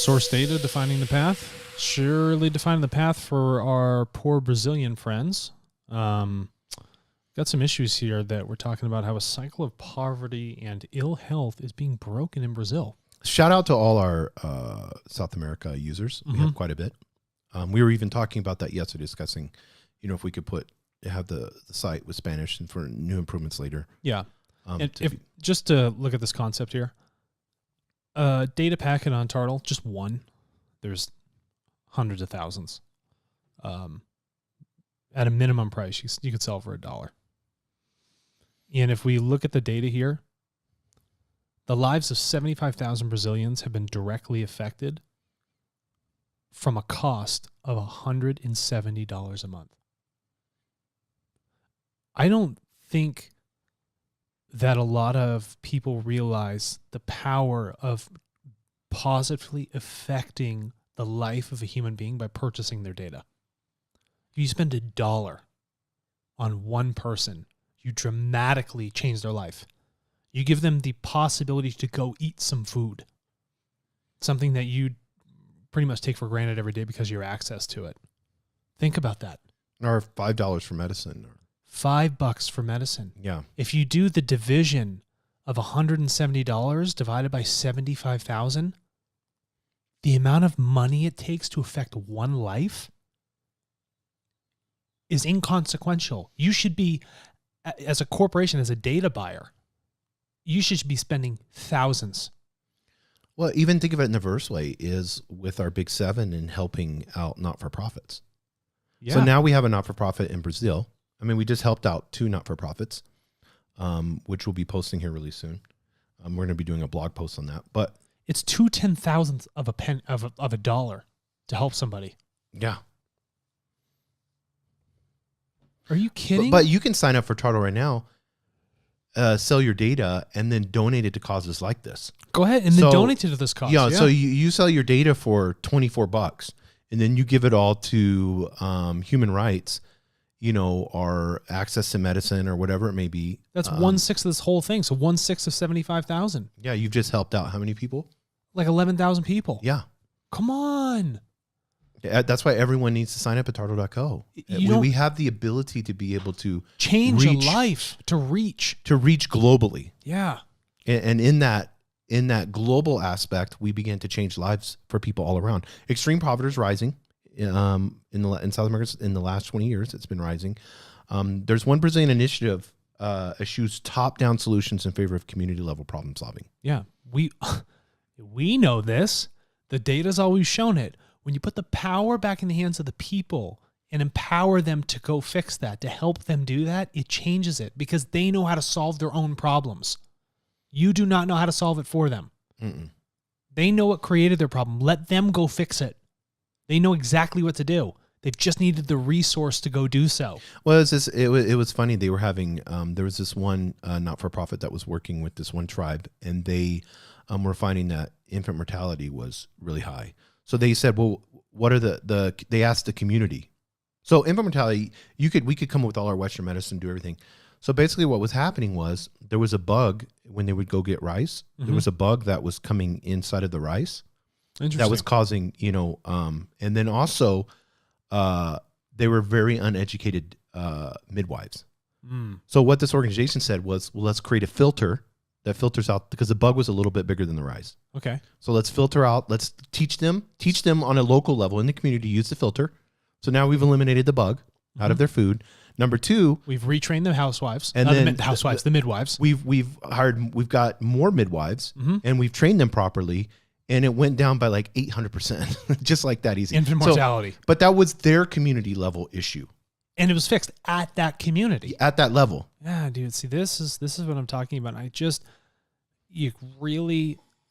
Source data defining the path. Surely defining the path for our poor Brazilian friends. Got some issues here that we're talking about how a cycle of poverty and ill health is being broken in Brazil. Shout out to all our South America users. We have quite a bit. We were even talking about that yesterday, discussing, if we could have the site with Spanish and for new improvements later. Yeah. Just to look at this concept here, data packet on TARTLE, just one. There's hundreds of thousands. At a minimum price, you could sell for $1. And if we look at the data here, the lives of 75,000 Brazilians have been directly affected from a cost of $170 a month. I don't think that a lot of people realize the power of positively affecting the life of a human being by purchasing their data. If you spend $1 on one person, you dramatically change their life. You give them the possibility to go eat some food, something that you pretty much take for granted every day because you have access to it. Think about that. Or $5 for medicine. $5 for medicine. Yeah. If you do the division of $170 divided by 75,000, the amount of money it takes to affect one life is inconsequential. You should be, as a corporation, as a data buyer, you should be spending thousands. Well, even think of it in the reverse way, is with our big seven and helping out not-for-profits. Yeah. So now we have a not-for-profit in Brazil. I mean, we just helped out 2 not-for-profits, which we'll be posting here really soon. We're going to be doing a blog post on that. But it's 2 10,000ths of a dollar to help somebody. Yeah. Are you kidding? But you can sign up for TARTLE right now, sell your data, and then donate it to causes like this. Go ahead and then donate it to this cause. Yeah, so you sell your data for $24, and then you give it all to human rights, or access to medicine or whatever it may be. That's 1/6 of this whole thing. So 1/6 of 75,000. Yeah, you've just helped out how many people? Like 11,000 people. Yeah. Come on. Yeah, that's why everyone needs to sign up at tartle.co. We have the ability to be able to change a life, to reach globally. Yeah. And in that global aspect, we began to change lives for people all around. Extreme poverty is rising. In South America, in the last 20 years, it's been rising. There's one Brazilian initiative eschews top-down solutions in favor of community-level problem solving. Yeah, we know this. The data's always shown it. When you put the power back in the hands of the people and empower them to go fix that, to help them do that, it changes it because they know how to solve their own problems. You do not know how to solve it for them. Mm-mm. They know what created their problem. Let them go fix it. They know exactly what to do. They've just needed the resource to go do so. Well, it was funny. They were having, there was this one not-for-profit that was working with this one tribe, and they were finding that infant mortality was really high. So they said, well, what are they asked the community. So infant mortality, we could come up with all our Western medicine, do everything. So basically what was happening was there was a bug when they would go get rice. Mm-hmm. There was a bug that was coming inside of the rice that was causing, and then also they were very uneducated midwives. Mm. So what this organization said was, well, let's create a filter that filters out, because the bug was a little bit bigger than the rice. Okay. So let's filter out, let's teach them on a local level in the community to use the filter. So now we've eliminated the bug out of their food. Number 2, we've retrained the housewives, and then the midwives. We've got more midwives, and we've trained them properly, and it went down by like 800%, just like that easy. Infant mortality. So, but that was their community level issue. And it was fixed at that community. At that level. Yeah, dude. See, this is what I'm talking about.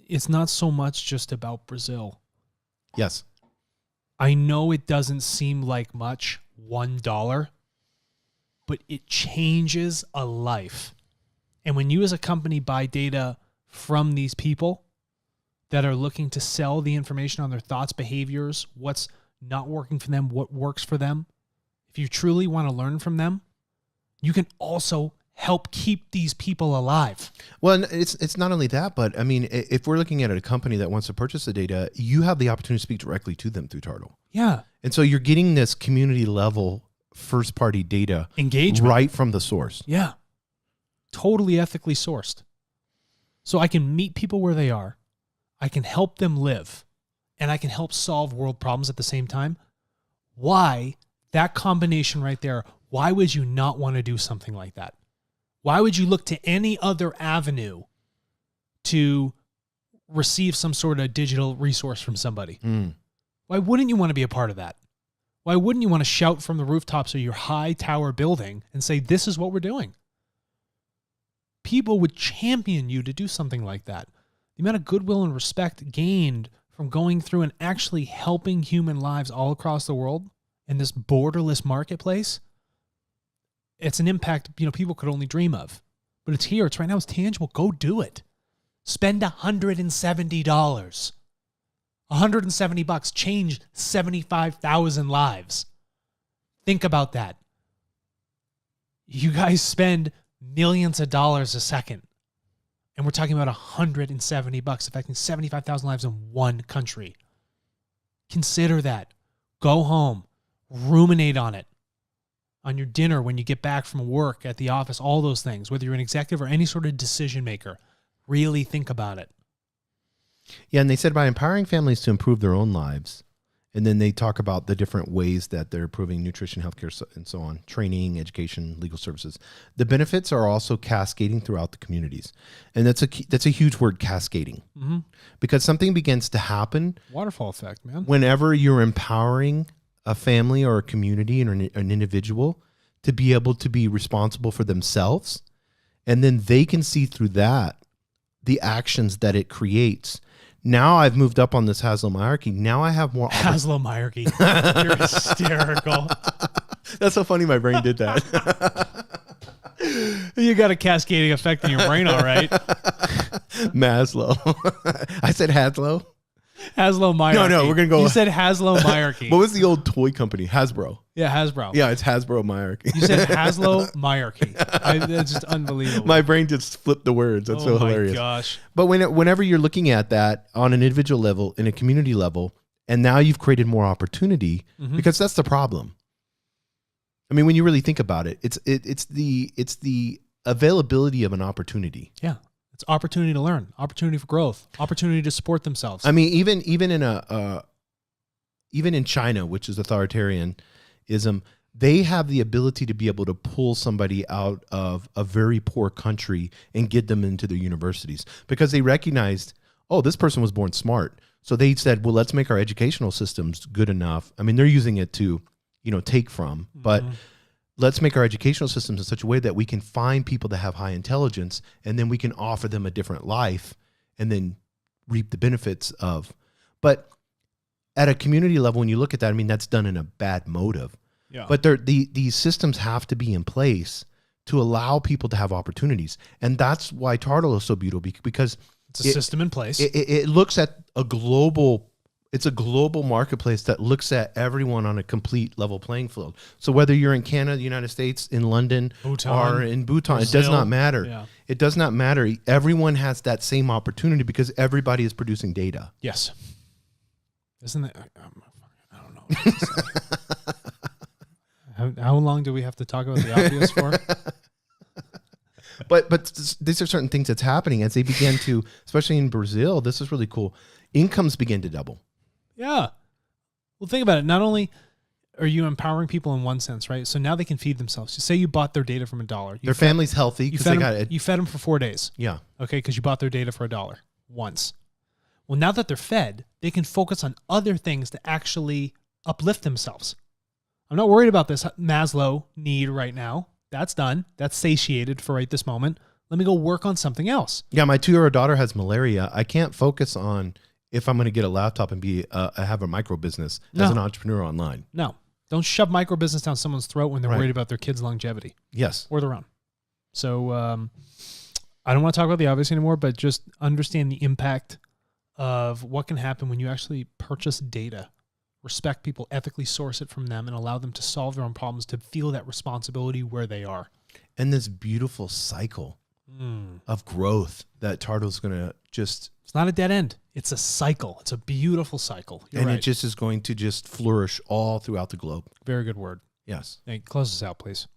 It's not so much just about Brazil. Yes. I know it doesn't seem like much, $1, but it changes a life. And when you as a company buy data from these people that are looking to sell the information on their thoughts, behaviors, what's not working for them, what works for them, if you truly want to learn from them, you can also help keep these people alive. Well, and it's not only that, but I mean, if we're looking at a company that wants to purchase the data, you have the opportunity to speak directly to them through TARTLE. Yeah. And so you're getting this community level first party data Engagement right from the source. Yeah. Totally ethically sourced. So I can meet people where they are. I can help them live, and I can help solve world problems at the same time. Why? That combination right there, why would you not want to do something like that? Why would you look to any other avenue to receive some sort of digital resource from somebody? Why wouldn't you want to be a part of that? Why wouldn't you want to shout from the rooftops of your high tower building and say, this is what we're doing? People would champion you to do something like that. The amount of goodwill and respect gained from going through and actually helping human lives all across the world in this borderless marketplace, it's an impact, people could only dream of. But it's here. It's right now. It's tangible. Go do it. Spend $170. $170 change 75,000 lives. Think about that. You guys spend millions of dollars a second. And we're talking about $170 affecting 75,000 lives in one country. Consider that. Go home. Ruminate on it. On your dinner, when you get back from work, at the office, all those things, whether you're an executive or any sort of decision maker, really think about it. Yeah, and they said by empowering families to improve their own lives, and then they talk about the different ways that they're improving nutrition, healthcare, and so on, training, education, legal services. The benefits are also cascading throughout the communities. And that's a huge word, cascading. Mm-hmm. Because something begins to happen. Waterfall effect, man. Whenever you're empowering a family or a community or an individual to be able to be responsible for themselves, and then they can see through that the actions that it creates. Now I've moved up on this Haslam hierarchy. Now I have more. Haslam hierarchy. You're hysterical. That's so funny. My brain did that. You got a cascading effect in your brain, all right. Maslow. I said Haslow. Haslam hierarchy. No, we're gonna go. You said Haslam hierarchy. What was the old toy company? Hasbro. Yeah, Hasbro. Yeah, it's Hasbro hierarchy. You said Haslam hierarchy. That's just unbelievable. My brain just flipped the words. That's so hilarious. Oh my gosh. But whenever you're looking at that on an individual level, in a community level, and now you've created more opportunity, because that's the problem. I mean, when you really think about it, it's the availability of an opportunity. Yeah. It's opportunity to learn, opportunity for growth, opportunity to support themselves. I mean, even in China, which is authoritarianism, they have the ability to be able to pull somebody out of a very poor country and get them into their universities because they recognized, oh, this person was born smart. So they said, well, let's make our educational systems good enough. I mean, they're using it to, take from, but let's make our educational systems in such a way that we can find people that have high intelligence, and then we can offer them a different life and then reap the benefits of. But at a community level, when you look at that, I mean, that's done in a bad motive. Yeah. But these systems have to be in place to allow people to have opportunities. And that's why TARTLE is so beautiful, because it's a system in place. It looks at it's a global marketplace that looks at everyone on a complete level playing field. So whether you're in Canada, the United States, in London, or in Bhutan, Brazil, it does not matter. Yeah. It does not matter. Everyone has that same opportunity because everybody is producing data. Yes. Isn't that? I don't know. How long do we have to talk about the obvious for? But these are certain things that's happening as they begin to, especially in Brazil. This is really cool. Incomes begin to double. Yeah. Well, think about it. Not only are you empowering people in one sense, right? So now they can feed themselves. Say you bought their data from $1. Their family's healthy because they got it. You fed them for 4 days. Yeah. Okay, because you bought their data for $1 once. Well, now that they're fed, they can focus on other things to actually uplift themselves. I'm not worried about this Maslow need right now. That's done. That's satiated for right this moment. Let me go work on something else. Yeah, my 2-year-old daughter has malaria. I can't focus on if I'm going to get a laptop and have a micro business as an entrepreneur online. No. Don't shove micro business down someone's throat when they're worried about their kids' longevity. Yes. Or their own. So I don't want to talk about the obvious anymore, but just understand the impact of what can happen when you actually purchase data, respect people, ethically source it from them, and allow them to solve their own problems, to feel that responsibility where they are. and this beautiful cycle of growth that Tartle's going to just. It's not a dead end. It's a cycle. It's a beautiful cycle. You're and right. it just is going to just flourish all throughout the globe. Very good word. Yes. Hey, close us out, please.